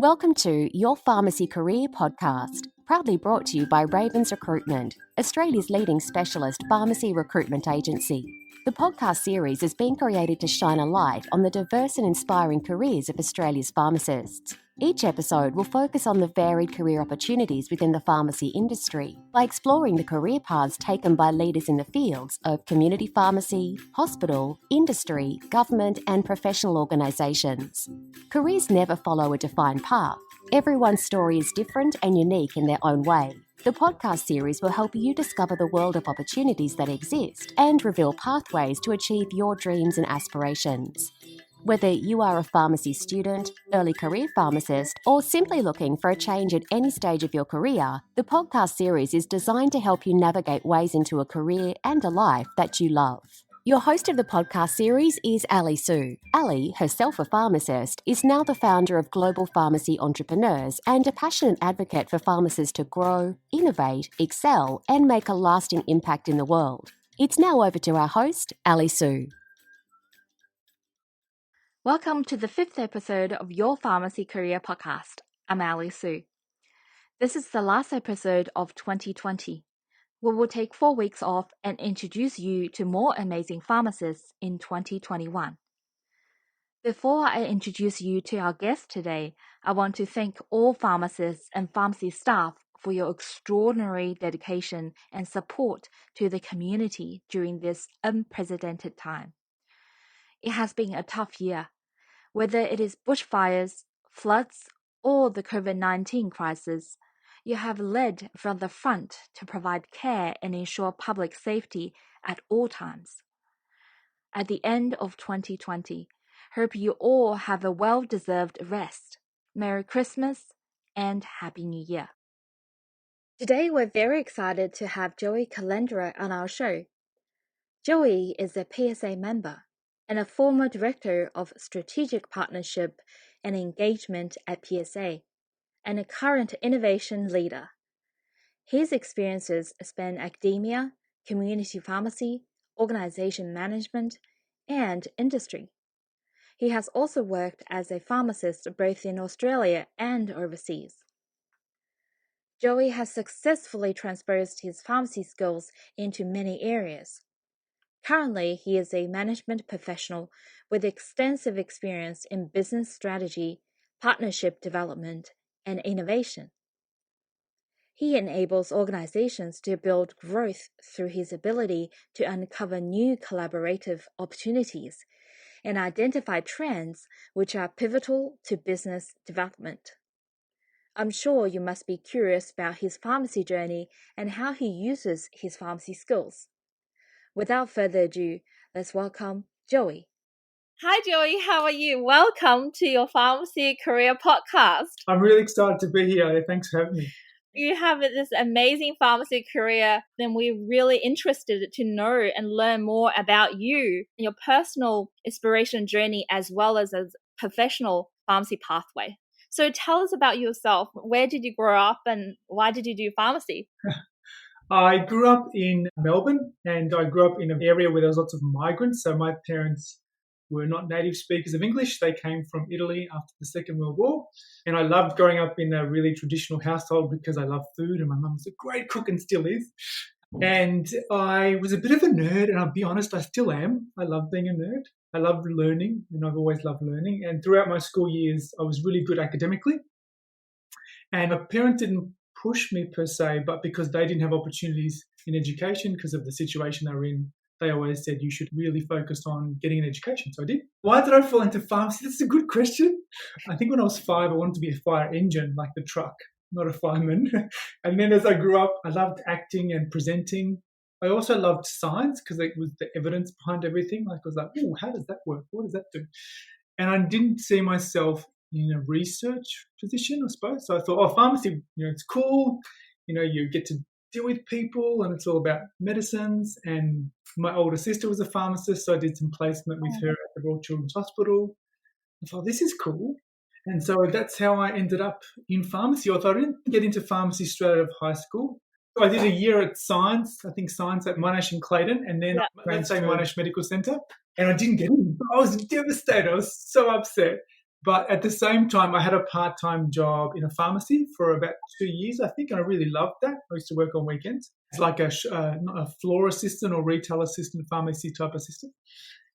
Welcome to Your Pharmacy Career podcast, proudly brought to you by Ravens Recruitment, Australia's leading specialist pharmacy recruitment agency. The podcast series is being created to shine a light on the diverse and inspiring careers of Australia's pharmacists. Each episode will focus on the varied career opportunities within the pharmacy industry by exploring the career paths taken by leaders in the fields of community pharmacy, hospital, industry, government, and professional organisations. Careers never follow a defined path. Everyone's story is different and unique in their own way. The podcast series will help you discover the world of opportunities that exist and reveal pathways to achieve your dreams and aspirations. Whether you are a pharmacy student, early career pharmacist, or simply looking for a change at any stage of your career, the podcast series is designed to help you navigate ways into a career and a life that you love. Your host of the podcast series is Ali Sue. Ali, herself a pharmacist, is now the founder of Global Pharmacy Entrepreneurs and a passionate advocate for pharmacists to grow, innovate, excel, and make a lasting impact in the world. It's now over to our host, Ali Sue. Welcome to the 5th episode of Your Pharmacy Career Podcast. I'm Ali Sue. This is the last episode of 2020. We will take 4 weeks off and introduce you to more amazing pharmacists in 2021. Before I introduce you to our guest today, I want to thank all pharmacists and pharmacy staff for your extraordinary dedication and support to the community during this unprecedented time. It has been a tough year. Whether it is bushfires, floods, or the COVID-19 crisis, you have led from the front to provide care and ensure public safety at all times. At the end of 2020, hope you all have a well-deserved rest. Merry Christmas and Happy New Year. Today we're very excited to have Joey Calandra on our show. Joey is a PSA member and a former Director of Strategic Partnership and Engagement at PSA, and a current innovation leader. His experiences span academia, community pharmacy, organization management, and industry. He has also worked as a pharmacist both in Australia and overseas. Joey has successfully transposed his pharmacy skills into many areas. Currently, he is a management professional with extensive experience in business strategy, partnership development, and innovation. He enables organizations to build growth through his ability to uncover new collaborative opportunities and identify trends which are pivotal to business development. I'm sure you must be curious about his pharmacy journey and how he uses his pharmacy skills. Without further ado, let's welcome Joey. Hi, Joey. How are you? Welcome to your Pharmacy Career Podcast. I'm really excited to be here. Thanks for having me. You have this amazing pharmacy career, and we're really interested to know and learn more about you and your personal inspiration journey as well as a professional pharmacy pathway. So tell us about yourself. Where did you grow up and why did you do pharmacy? I grew up in Melbourne, and I grew up in an area where there was lots of migrants. So my parents were not native speakers of English. They came from Italy after the Second World War. And I loved growing up in a really traditional household because I love food and my mum was a great cook and still is. And I was a bit of a nerd, and I'll be honest, I still am. I love being a nerd. I love learning, and I've always loved learning. And throughout my school years, I was really good academically. And my parents didn't push me per se, but because they didn't have opportunities in education because of the situation they were in, they always said you should really focus on getting an education. So I did. Why did I fall into pharmacy? That's a good question. I think when I was 5, I wanted to be a fire engine, like the truck, not a fireman. And then as I grew up, I loved acting and presenting. I also loved science because it was the evidence behind everything. Like I was like, oh, how does that work? What does that do? And I didn't see myself in a research position, I suppose. So I thought, oh, pharmacy, it's cool. You get to deal with people and it's all about medicines. And my older sister was a pharmacist, so I did some placement with her at the Royal Children's Hospital. I thought, this is cool. And so that's how I ended up in pharmacy. Although I didn't get into pharmacy straight out of high school. So I did a year at science at Monash and Clayton, and then Monash Medical Centre. And I didn't get in. I was devastated. I was so upset. But at the same time, I had a part-time job in a pharmacy for about 2 years, I think, and I really loved that. I used to work on weekends. It's like not a floor assistant or retail assistant, pharmacy type assistant.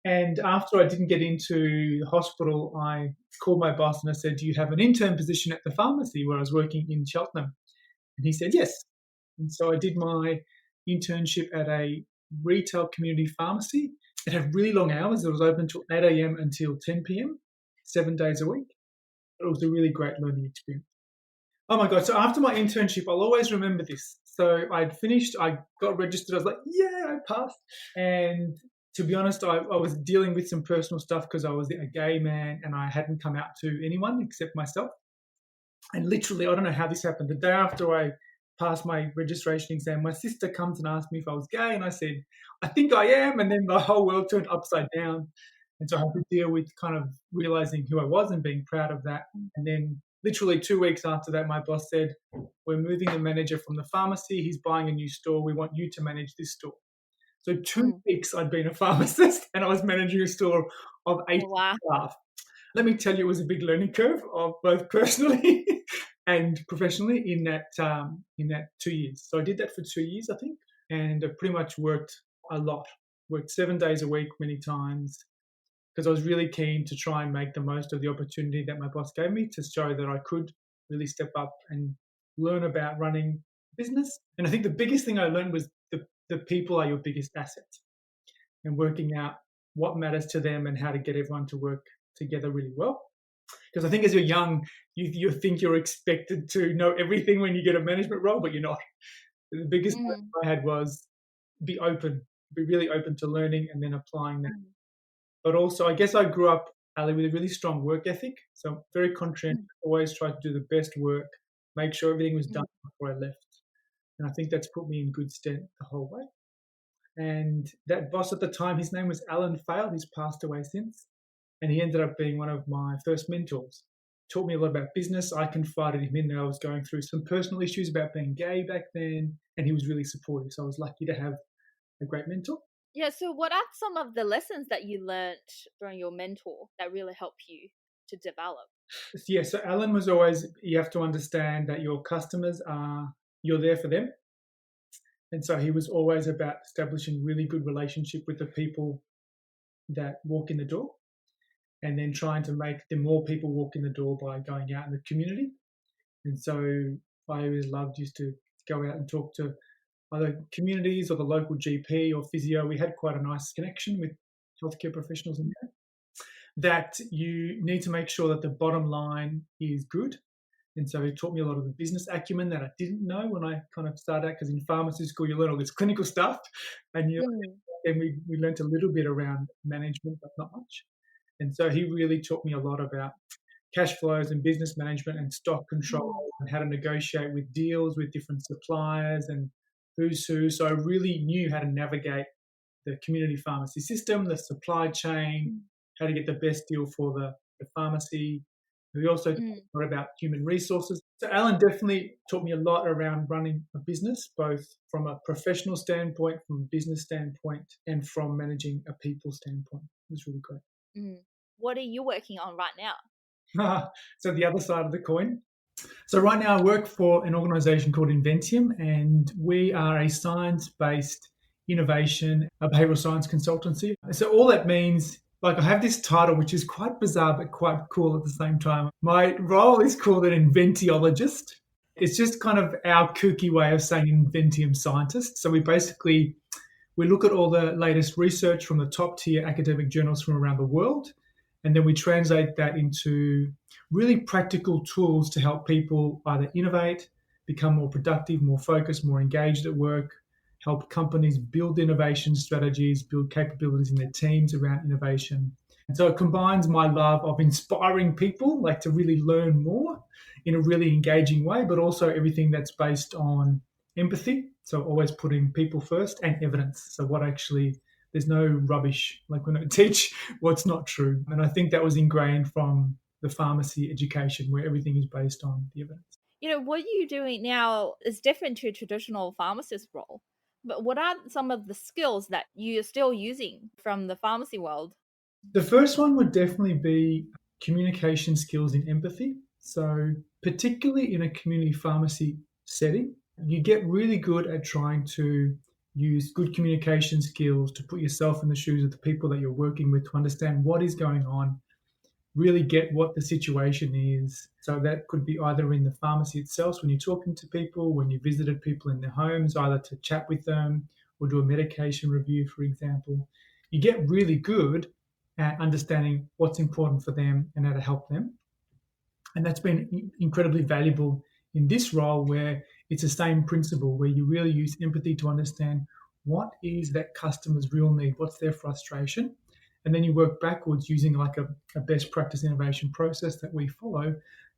And after I didn't get into the hospital, I called my boss and I said, "Do you have an intern position at the pharmacy where I was working in Cheltenham?" And he said, "Yes." And so I did my internship at a retail community pharmacy. It had really long hours. It was open till 8 a.m. until 10 p.m., 7 days a week. It was a really great learning experience. Oh my God. So after my internship, I'll always remember this. So I'd finished, I got registered. I was like, yeah, I passed. And to be honest, I was dealing with some personal stuff because I was a gay man and I hadn't come out to anyone except myself. And literally, I don't know how this happened. The day after I passed my registration exam, my sister comes and asked me if I was gay. And I said, I think I am. And then the whole world turned upside down. And so I had to deal with kind of realizing who I was and being proud of that. And then literally 2 weeks after that, my boss said, "We're moving the manager from the pharmacy. He's buying a new store. We want you to manage this store." So 2 weeks I'd been a pharmacist and I was managing a store of 80 staff. Let me tell you, it was a big learning curve of both personally and professionally in that 2 years. So I did that for 2 years, I think, and I pretty much worked a lot. Worked 7 days a week, many times, because I was really keen to try and make the most of the opportunity that my boss gave me to show that I could really step up and learn about running business. And I think the biggest thing I learned was the people are your biggest asset, and working out what matters to them and how to get everyone to work together really well. Because I think as you're young, you think you're expected to know everything when you get a management role, but you're not. The biggest lesson I had was be really open to learning and then applying that. But also, I guess I grew up, Ali, with a really strong work ethic. So very conscientious, always tried to do the best work, make sure everything was done before I left. And I think that's put me in good stead the whole way. And that boss at the time, his name was Alan Fale. He's passed away since. And he ended up being one of my first mentors. Taught me a lot about business. I confided him in that I was going through some personal issues about being gay back then. And he was really supportive. So I was lucky to have a great mentor. Yeah, so what are some of the lessons that you learned from your mentor that really helped you to develop? Yeah, so Alan was always, you have to understand that your customers you're there for them. And so he was always about establishing really good relationship with the people that walk in the door, and then trying to make the more people walk in the door by going out in the community. And so I always used to go out and talk to other communities or the local GP or physio. We had quite a nice connection with healthcare professionals in there. That you need to make sure that the bottom line is good. And so he taught me a lot of the business acumen that I didn't know when I kind of started out, because in pharmacy school you learn all this clinical stuff, and then we learned a little bit around management, but not much. And so he really taught me a lot about cash flows and business management and stock control and how to negotiate with deals with different suppliers and who's who. So I really knew how to navigate the community pharmacy system, the supply chain, how to get the best deal for the pharmacy. We also talked about human resources. So Alan definitely taught me a lot around running a business, both from a professional standpoint, from a business standpoint, and from managing a people standpoint. It was really great. What are you working on right now? So the other side of the coin. So right now I work for an organisation called Innovatio, and we are a science-based innovation, a behavioural science consultancy. So all that means, like, I have this title, which is quite bizarre, but quite cool at the same time. My role is called an inventiologist. It's just kind of our kooky way of saying inventium scientist. So we look at all the latest research from the top tier academic journals from around the world. And then we translate that into really practical tools to help people either innovate, become more productive, more focused, more engaged at work, help companies build innovation strategies, build capabilities in their teams around innovation. And so it combines my love of inspiring people, like to really learn more in a really engaging way, but also everything that's based on empathy. So always putting people first, and evidence. So there's no rubbish, like we don't teach what's not true. And I think that was ingrained from the pharmacy education, where everything is based on the evidence. What you're doing now is different to a traditional pharmacist role. But what are some of the skills that you're still using from the pharmacy world? The first one would definitely be communication skills and empathy. So particularly in a community pharmacy setting, you get really good at trying to use good communication skills to put yourself in the shoes of the people that you're working with to understand what is going on, really get what the situation is. So that could be either in the pharmacy itself, when you're talking to people, when you visited people in their homes, either to chat with them or do a medication review, for example. You get really good at understanding what's important for them and how to help them. And that's been incredibly valuable in this role, where it's the same principle, where you really use empathy to understand what is that customer's real need, what's their frustration. And then you work backwards using like a best practice innovation process that we follow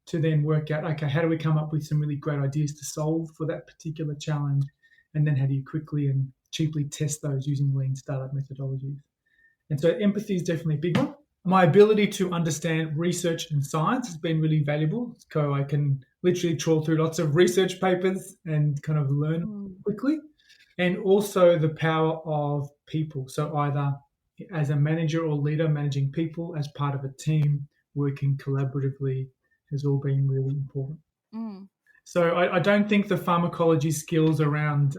to then work out, okay, how do we come up with some really great ideas to solve for that particular challenge? And then how do you quickly and cheaply test those using lean startup methodologies? And so empathy is definitely a big one. My ability to understand research and science has been really valuable. So I can literally trawl through lots of research papers and kind of learn quickly. And also the power of people. So either as a manager or leader, managing people as part of a team, working collaboratively has all been really important. So I don't think the pharmacology skills around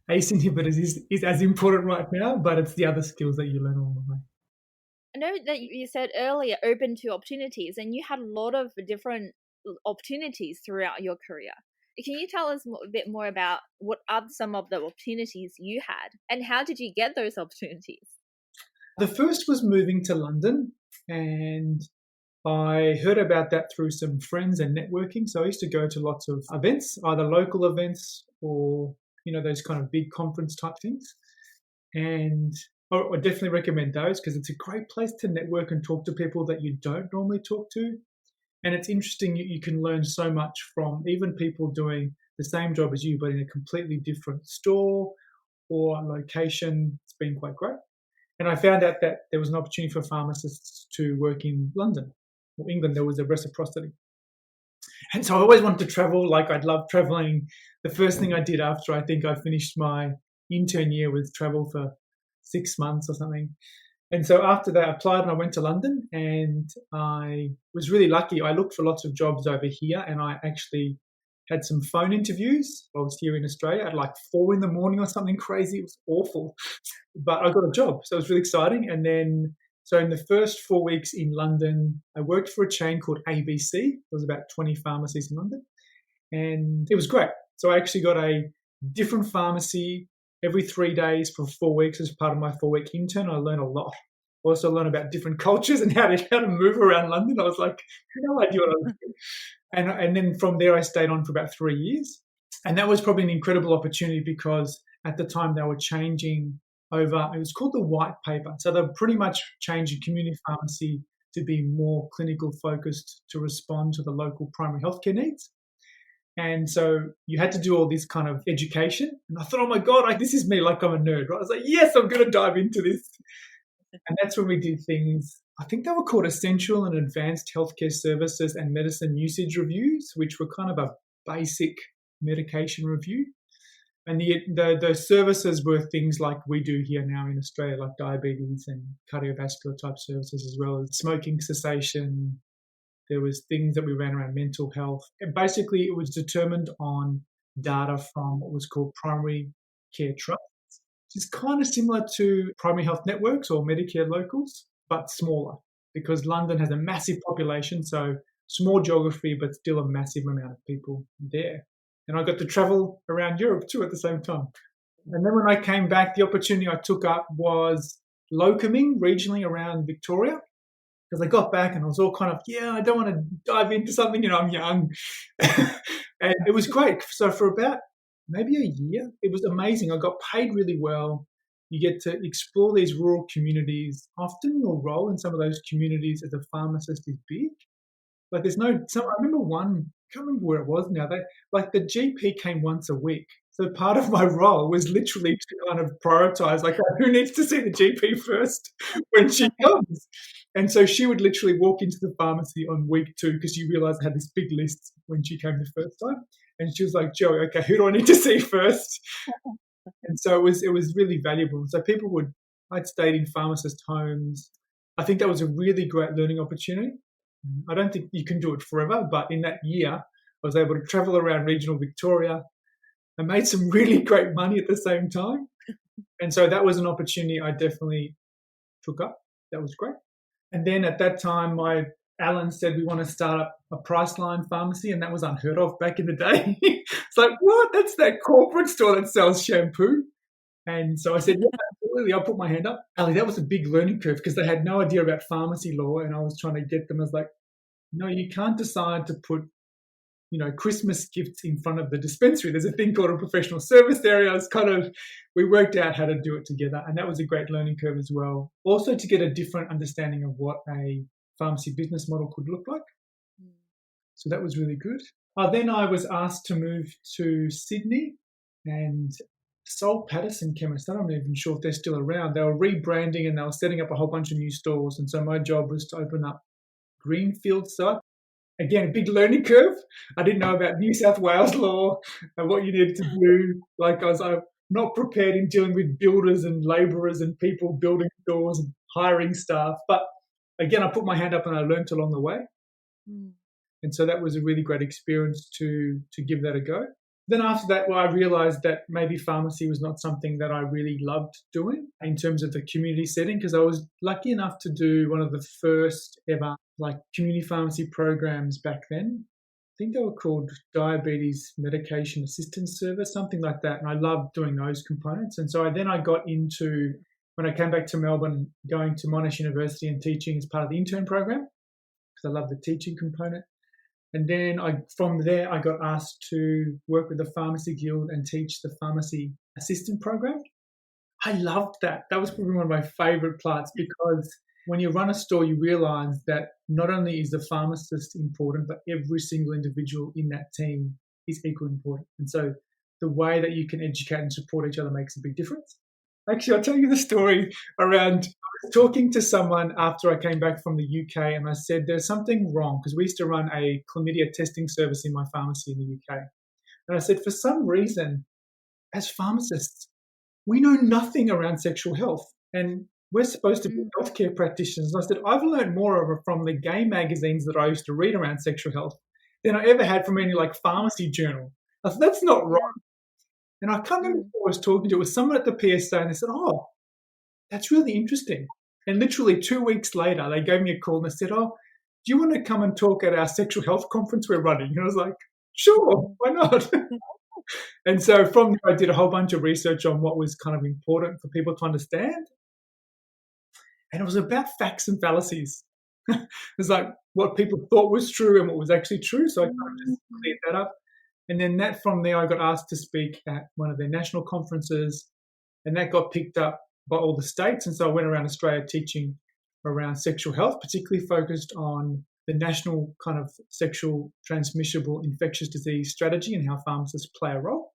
ACE inhibitors is as important right now, but it's the other skills that you learn along the way. I know that you said earlier open to opportunities, and you had a lot of different opportunities throughout your career. Can you tell us a bit more about what are some of the opportunities you had, and how did you get those opportunities? The first was moving to London, and I heard about that through some friends and networking. So I used to go to lots of events, either local events or, those kind of big conference type things. And I definitely recommend those because it's a great place to network and talk to people that you don't normally talk to. And it's interesting, you can learn so much from even people doing the same job as you, but in a completely different store or location. It's been quite great. And I found out that there was an opportunity for pharmacists to work in London or England. There was a reciprocity. And so I always wanted to travel. Like I'd love traveling. The first thing I did after I think I finished my intern year was travel for 6 months or something. And so after that, I applied and I went to London, and I was really lucky. I looked for lots of jobs over here, and I actually had some phone interviews. I was here in Australia at like 4 a.m. or something crazy. It was awful, but I got a job. So it was really exciting. And then, so in the first 4 weeks in London, I worked for a chain called ABC. There was about 20 pharmacies in London, and it was great. So I actually got a different pharmacy every 3 days for 4 weeks as part of my 4-week intern. I learned a lot. I also learned about different cultures and how to move around London. I was like, no idea what I was doing. And then from there, I stayed on for about 3 years. And that was probably an incredible opportunity because at the time they were changing over, it was called the white paper. So they were pretty much changing community pharmacy to be more clinical focused to respond to the local primary healthcare needs. And so you had to do all this kind of education. And I thought, oh my God, this is me, like I'm a nerd, right? I was like, yes, I'm going to dive into this. And that's when we did things, I think they were called essential and advanced healthcare services and medicine usage reviews, which were kind of a basic medication review. And the services were things like we do here now in Australia, like diabetes and cardiovascular type services, as well as smoking cessation. There was things that we ran around mental health. And basically, it was determined on data from what was called primary care trusts, which is kind of similar to primary health networks or Medicare locals, but smaller because London has a massive population, so small geography, but still a massive amount of people there. And I got to travel around Europe too at the same time. And then when I came back, the opportunity I took up was locuming regionally around Victoria. Because I got back and I was all kind of, I don't want to dive into something, I'm young. And it was great. So for about maybe a year, it was amazing. I got paid really well. You get to explore these rural communities. Often your role in some of those communities as a pharmacist is big. Like I remember one, I can't remember where it was now. The GP came once a week. So part of my role was literally to kind of prioritize, like, who needs to see the GP first when she comes? And so she would literally walk into the pharmacy on week 2 because she realized I had this big list when she came the first time. And she was like, Joey, okay, who do I need to see first? And so it was really valuable. So I'd stayed in pharmacist homes. I think that was a really great learning opportunity. I don't think you can do it forever, but in that year, I was able to travel around regional Victoria. I made some really great money at the same time. And so that was an opportunity I definitely took up. That was great. And then at that time, Alan said, we want to start up a Priceline pharmacy, and that was unheard of back in the day. It's like, what? That's that corporate store that sells shampoo. And so I said, yeah, absolutely, I'll put my hand up. Ali, that was a big learning curve because they had no idea about pharmacy law, and I was trying to get them. I was like, no, you can't decide to put, Christmas gifts in front of the dispensary. There's a thing called a professional service area. We worked out how to do it together, and that was a great learning curve as well. Also to get a different understanding of what a pharmacy business model could look like. So that was really good. Then I was asked to move to Sydney, and Sol Patterson Chemist, I'm not even sure if they're still around. They were rebranding and they were setting up a whole bunch of new stores. And so my job was to open up greenfield site. Again, a big learning curve. I didn't know about New South Wales law and what you needed to do. I'm not prepared in dealing with builders and labourers and people building stores and hiring staff. But again, I put my hand up and I learned along the way. And so that was a really great experience to give that a go. Then after that, I realised that maybe pharmacy was not something that I really loved doing in terms of the community setting, because I was lucky enough to do one of the first ever community pharmacy programs back then. I think they were called Diabetes Medication Assistance Service, something like that. And I loved doing those components. And so I got into, when I came back to Melbourne, going to Monash University and teaching as part of the intern program, because I love the teaching component. And then from there, I got asked to work with the Pharmacy Guild and teach the pharmacy assistant program. I loved that. That was probably one of my favourite parts, because when you run a store, you realise that not only is the pharmacist important, but every single individual in that team is equally important. And so the way that you can educate and support each other makes a big difference. Actually, I'll tell you the story around talking to someone after I came back from the UK, and I said, there's something wrong, because we used to run a chlamydia testing service in my pharmacy in the UK. And I said, for some reason, as pharmacists, we know nothing around sexual health, and we're supposed to be healthcare practitioners. And I said, I've learned more from the gay magazines that I used to read around sexual health than I ever had from any pharmacy journal. I said, that's not right. And I can't remember who I was talking to. It was someone at the PSA, and they said, oh, that's really interesting. And literally 2 weeks later, they gave me a call and they said, oh, do you want to come and talk at our sexual health conference we're running? And I was like, sure, why not? And so from there, I did a whole bunch of research on what was kind of important for people to understand. And it was about facts and fallacies. It was what people thought was true and what was actually true. So I kind of just cleared that up. And then from there, I got asked to speak at one of their national conferences, and that got picked up by all the states. And so I went around Australia teaching around sexual health, particularly focused on the national kind of sexual transmissible infectious disease strategy and how pharmacists play a role.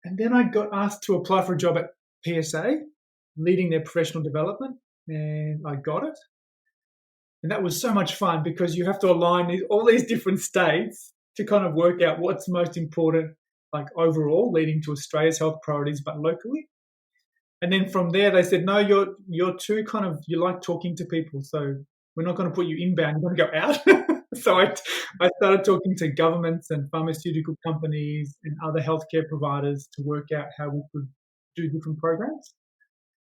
And then I got asked to apply for a job at PSA, leading their professional development, and I got it. And that was so much fun, because you have to align all these different states to kind of work out what's most important, overall, leading to Australia's health priorities, but locally. And then from there, they said, no, you're too you like talking to people, so we're not going to put you inbound, you're going to go out. So I started talking to governments and pharmaceutical companies and other healthcare providers to work out how we could do different programs.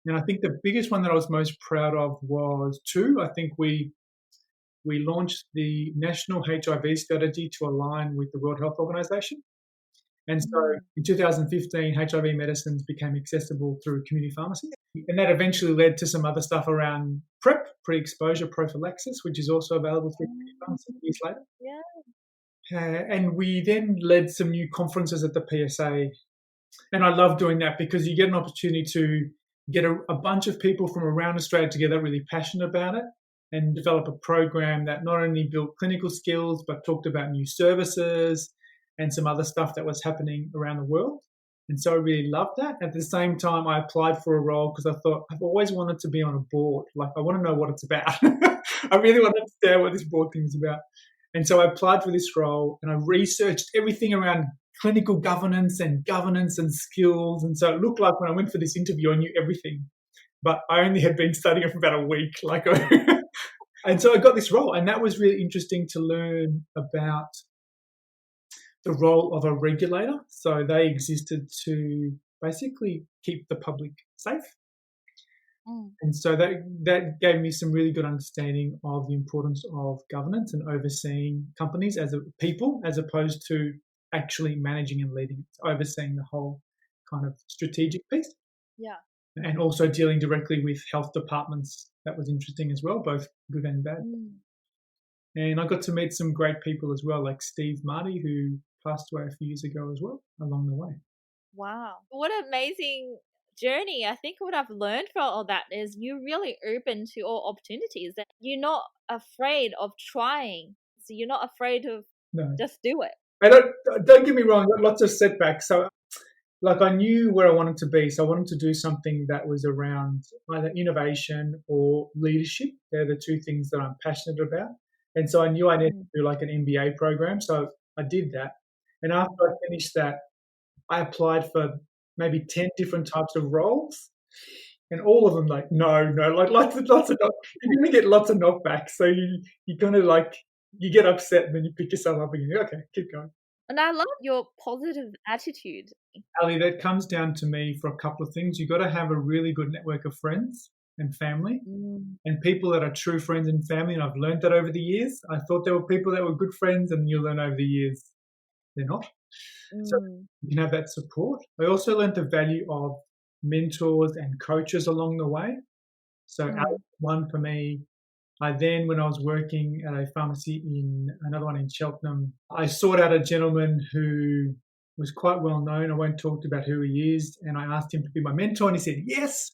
And I think the biggest one that I was most proud of was I think we launched the National HIV Strategy to align with the World Health Organization. And so in 2015, HIV medicines became accessible through community pharmacy. And that eventually led to some other stuff around PrEP, pre-exposure prophylaxis, which is also available through community pharmacy years later. Yeah. And we then led some new conferences at the PSA. And I love doing that, because you get an opportunity to get a bunch of people from around Australia together really passionate about it, and develop a program that not only built clinical skills, but talked about new services and some other stuff that was happening around the world. And so I really loved that. At the same time, I applied for a role because I thought I've always wanted to be on a board. I want to know what it's about. I really want to understand what this board thing is about. And so I applied for this role, and I researched everything around clinical governance and skills. And so it looked like when I went for this interview, I knew everything. But I only had been studying it for about a week. And so I got this role, and that was really interesting to learn about the role of a regulator. So they existed to basically keep the public safe. And so that gave me some really good understanding of the importance of governance and overseeing companies as a people, as opposed to actually managing and leading it, overseeing the whole kind of strategic piece. Yeah. And also dealing directly with health departments. That was interesting as well, both good and bad. And I got to meet some great people as well, like Steve Marty, who passed away a few years ago as well, along the way. Wow. What an amazing journey. I think what I've learned from all that is you're really open to all opportunities. That you're not afraid of trying. So you're not afraid of just do it. And don't get me wrong, I got lots of setbacks. So like I knew where I wanted to be. So I wanted to do something that was around either innovation or leadership. They're the two things that I'm passionate about. And so I knew I needed to do like an MBA program. So I did that. And after I finished that, I applied for maybe 10 different types of roles. And all of them like, no, like lots of you're going to get lots of knockbacks. So you kind of like, you get upset and then you pick yourself up and you go, okay, keep going. And I love your positive attitude. Ali, that comes down to me for a couple of things. You've got to have a really good network of friends and family and people that are true friends and family. And I've learned that over the years. I thought there were people that were good friends, and you learn over the years they're not. So you can have that support. I also learned the value of mentors and coaches along the way. So one for me. Then, when I was working at a pharmacy in another one in Cheltenham, I sought out a gentleman who was quite well known. I won't talk about who he is. And I asked him to be my mentor, and he said, yes.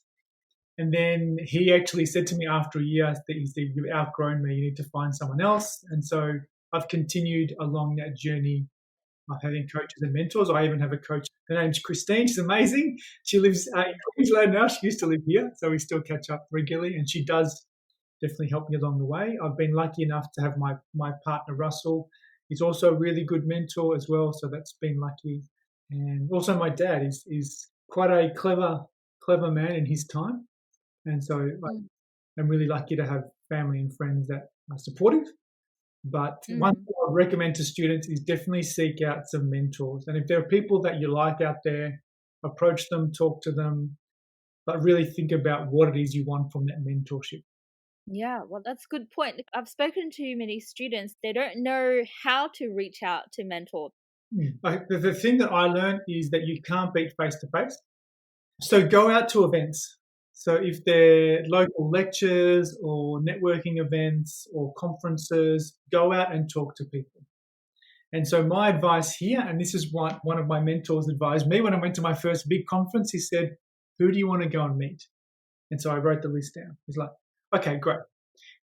And then he actually said to me after a year, he said, you've outgrown me. You need to find someone else. And so I've continued along that journey of having coaches and mentors. I even have a coach. Her name's Christine. She's amazing. She lives in Queensland now. She used to live here. So we still catch up regularly. And she does definitely help me along the way. I've been lucky enough to have my partner, Russell. He's also a really good mentor as well, so that's been lucky. And also my dad is quite a clever man in his time. And so I'm really lucky to have family and friends that are supportive. But one thing I recommend to students is definitely seek out some mentors. And if there are people that you like out there, approach them, talk to them, but really think about what it is you want from that mentorship. Yeah, well, that's a good point. I've spoken to many students. They don't know how to reach out to mentors. The thing that I learned is that you can't beat face-to-face. So go out to events. So if they're local lectures or networking events or conferences, go out and talk to people. And so my advice here, and this is what one of my mentors advised me when I went to my first big conference, he said, who do you want to go and meet? And so I wrote the list down. He's like, okay, great.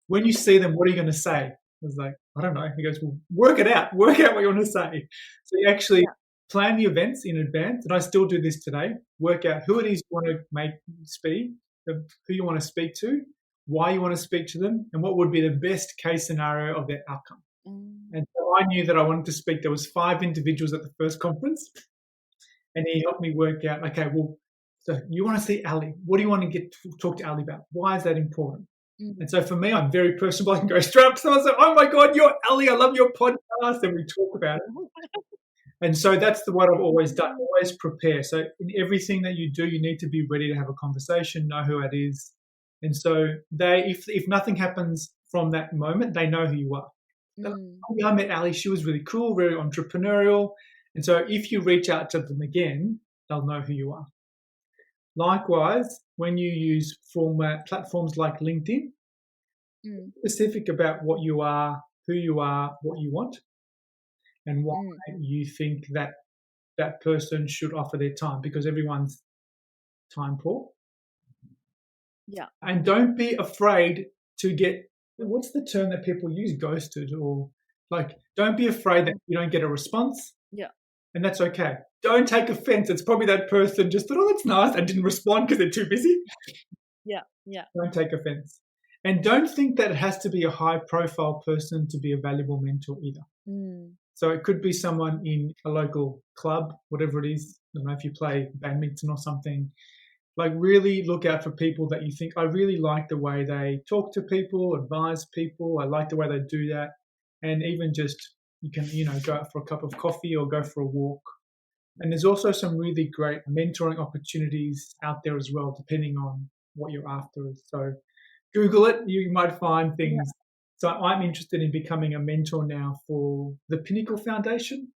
When you see them, what are you going to say? I was like, I don't know. He goes, well, work it out. Work out what you want to say. So you actually plan the events in advance, and I still do this today. Work out who it is you want to speak, who you want to speak to, why you want to speak to them, and what would be the best case scenario of their outcome. And so I knew that I wanted to speak. There was 5 individuals at the first conference, and he helped me work out, okay, well, so you want to see Ali. What do you want to talk to Ali about? Why is that important? And so for me, I'm very personable. I can go straight up to someone and say, oh my God, you're Ali. I love your podcast. And we talk about it. And so that's what I've always done. Always prepare. So in everything that you do, you need to be ready to have a conversation, know who it is. And so if nothing happens from that moment, they know who you are. I met Ali. She was really cool, very entrepreneurial. And so if you reach out to them again, they'll know who you are. Likewise, when you use platforms like LinkedIn, specific about what you are, who you are, what you want, and why you think that person should offer their time, because everyone's time poor. Yeah. And don't be afraid to get, what's the term that people use, ghosted, or like, don't be afraid that you don't get a response. Yeah. And that's okay. Don't take offense. It's probably that person just thought, oh, that's nice, and didn't respond because they're too busy. Yeah. Don't take offense. And don't think that it has to be a high-profile person to be a valuable mentor either. So it could be someone in a local club, whatever it is. I don't know if you play badminton or something. Like really look out for people that you think, I really like the way they talk to people, advise people. I like the way they do that. And even just, you can, go out for a cup of coffee or go for a walk. And there's also some really great mentoring opportunities out there as well, depending on what you're after. So Google it, you might find things. So I'm interested in becoming a mentor now for the Pinnacle Foundation.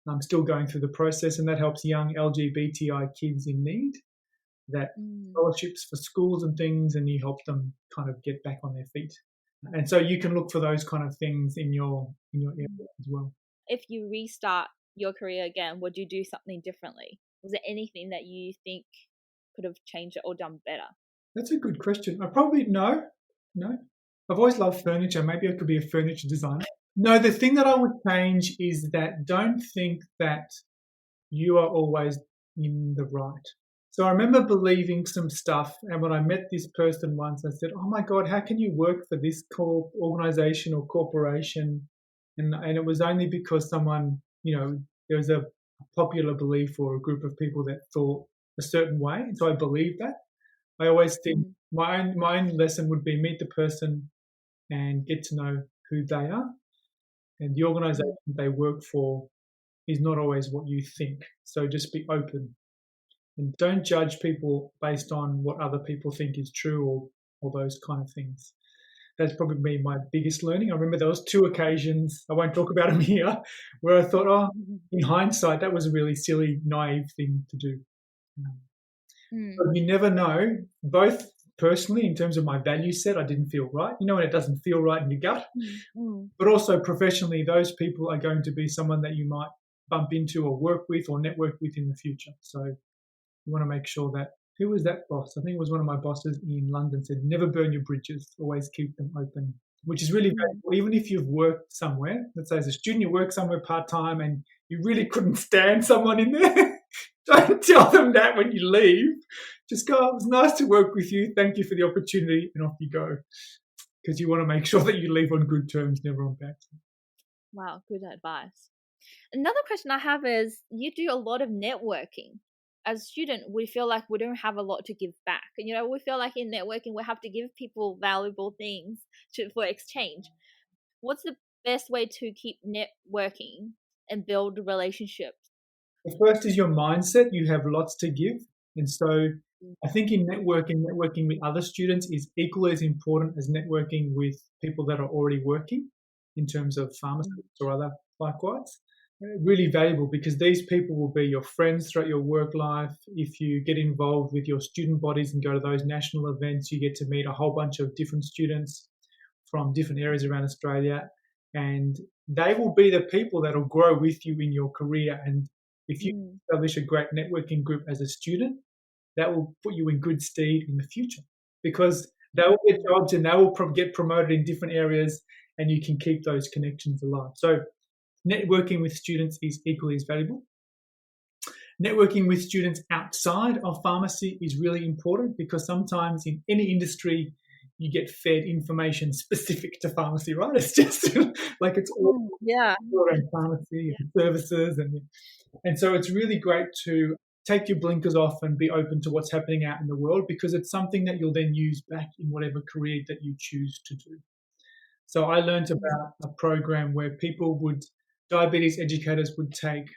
I'm still going through the process, and that helps young LGBTI kids in need, that scholarships for schools and things, and you help them kind of get back on their feet. And so you can look for those kind of things in your area as well. If you restart your career again, would you do something differently? Was there anything that you think could have changed it or done better? That's a good question. I probably no. I've always loved furniture. Maybe I could be a furniture designer. No, the thing that I would change is that don't think that you are always in the right. So I remember believing some stuff, and when I met this person once, I said, "Oh my God, how can you work for this organization or corporation?" And it was only because someone, there was a popular belief or a group of people that thought a certain way, and so I believed that. I always think my own lesson would be meet the person and get to know who they are, and the organization they work for is not always what you think. So just be open and don't judge people based on what other people think is true or those kind of things. That's probably been my biggest learning. I remember there was 2 occasions, I won't talk about them here, where I thought, in hindsight, that was a really silly, naive thing to do. But you never know, both personally, in terms of my value set, I didn't feel right. When it doesn't feel right in your gut, but also professionally, those people are going to be someone that you might bump into or work with or network with in the future. So you want to make sure that, who was that boss? I think it was one of my bosses in London said, never burn your bridges, always keep them open, which is really valuable. Even if you've worked somewhere, let's say as a student, you work somewhere part-time and you really couldn't stand someone in there, don't tell them that when you leave. Just go, it was nice to work with you. Thank you for the opportunity, and off you go. Because you want to make sure that you leave on good terms, never on bad terms. Wow, good advice. Another question I have is, you do a lot of networking. As a student, we feel like we don't have a lot to give back. We feel like in networking, we have to give people valuable things for exchange. What's the best way to keep networking and build relationships? The first is your mindset. You have lots to give. And so I think in networking with other students is equally as important as networking with people that are already working in terms of pharmacists or other likewise. Really valuable, because these people will be your friends throughout your work life. If you get involved with your student bodies and go to those national events, you get to meet a whole bunch of different students from different areas around Australia, and they will be the people that will grow with you in your career. And if you establish a great networking group as a student, that will put you in good stead in the future, because they will get jobs and they will get promoted in different areas, and you can keep those connections alive. So networking with students is equally as valuable. Networking with students outside of pharmacy is really important, because sometimes in any industry you get fed information specific to pharmacy, right? It's just like it's all around pharmacy and services, and so it's really great to take your blinkers off and be open to what's happening out in the world, because it's something that you'll then use back in whatever career that you choose to do. So I learned about a program where diabetes educators would take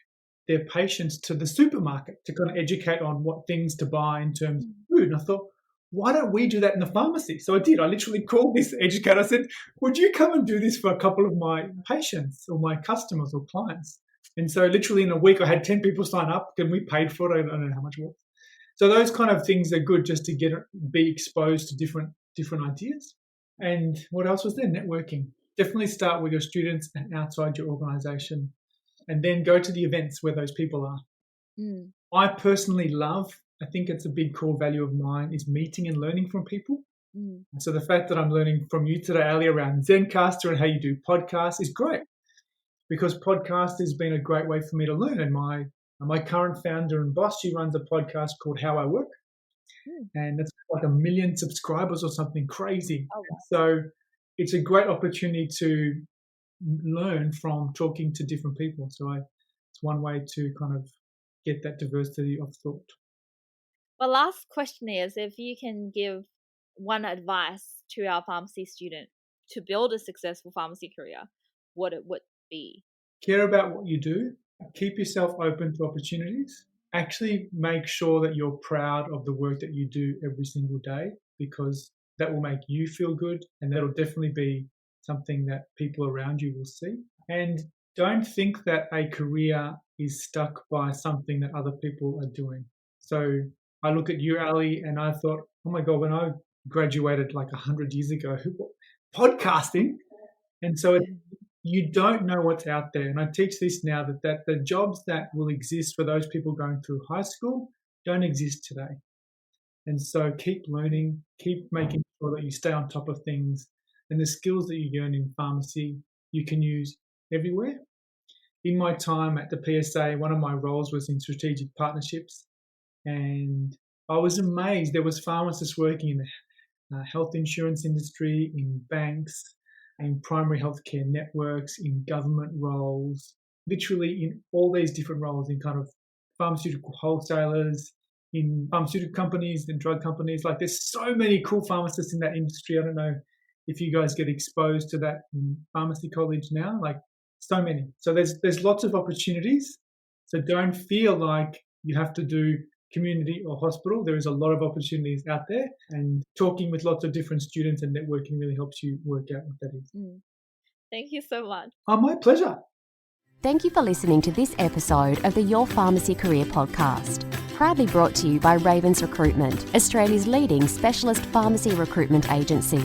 their patients to the supermarket to kind of educate on what things to buy in terms of food. And I thought, why don't we do that in the pharmacy? So I did. I literally called this educator. I said, would you come and do this for a couple of my patients or my customers or clients? And so literally in a week, I had 10 people sign up, and we paid for it. I don't know how much more. So those kind of things are good, just to be exposed to different ideas. And what else was there? Networking. Definitely start with your students and outside your organisation, and then go to the events where those people are. I personally I think it's a big core value of mine, is meeting and learning from people. So the fact that I'm learning from you today, Ali, around Zencaster and how you do podcasts is great, because podcast has been a great way for me to learn. And my current founder and boss, she runs a podcast called How I Work. And it's like 1 million subscribers or something crazy. Oh, wow. So it's a great opportunity to learn from talking to different people. So it's one way to kind of get that diversity of thought. My last question is, if you can give one advice to our pharmacy student to build a successful pharmacy career, what it would be? Care about what you do. Keep yourself open to opportunities. Actually make sure that you're proud of the work that you do every single day, because that will make you feel good, and that'll definitely be something that people around you will see. And don't think that a career is stuck by something that other people are doing. So I look at you, Ali, and I thought, oh my God, when I graduated like 100 years ago, podcasting. And so you don't know what's out there. And I teach this now, that the jobs that will exist for those people going through high school don't exist today. And so keep learning, keep making sure that you stay on top of things. And the skills that you learn in pharmacy, you can use everywhere. In my time at the PSA, one of my roles was in strategic partnerships. And I was amazed. There was pharmacists working in the health insurance industry, in banks, in primary healthcare networks, in government roles, literally in all these different roles, in kind of pharmaceutical wholesalers, in pharmaceutical companies and drug companies. Like, there's so many cool pharmacists in that industry. I don't know if you guys get exposed to that in pharmacy college now, like so many. So there's lots of opportunities. So don't feel like you have to do community or hospital. There is a lot of opportunities out there, and talking with lots of different students and networking really helps you work out what that is. Thank you so much. Oh, my pleasure. Thank you for listening to this episode of the Your Pharmacy Career podcast, proudly brought to you by Ravens Recruitment, Australia's leading specialist pharmacy recruitment agency.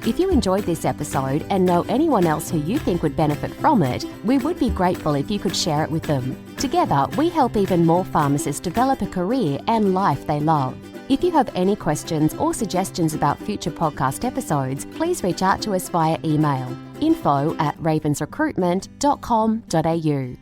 If you enjoyed this episode and know anyone else who you think would benefit from it, we would be grateful if you could share it with them. Together, we help even more pharmacists develop a career and life they love. If you have any questions or suggestions about future podcast episodes, please reach out to us via email, info@ravensrecruitment.com.au.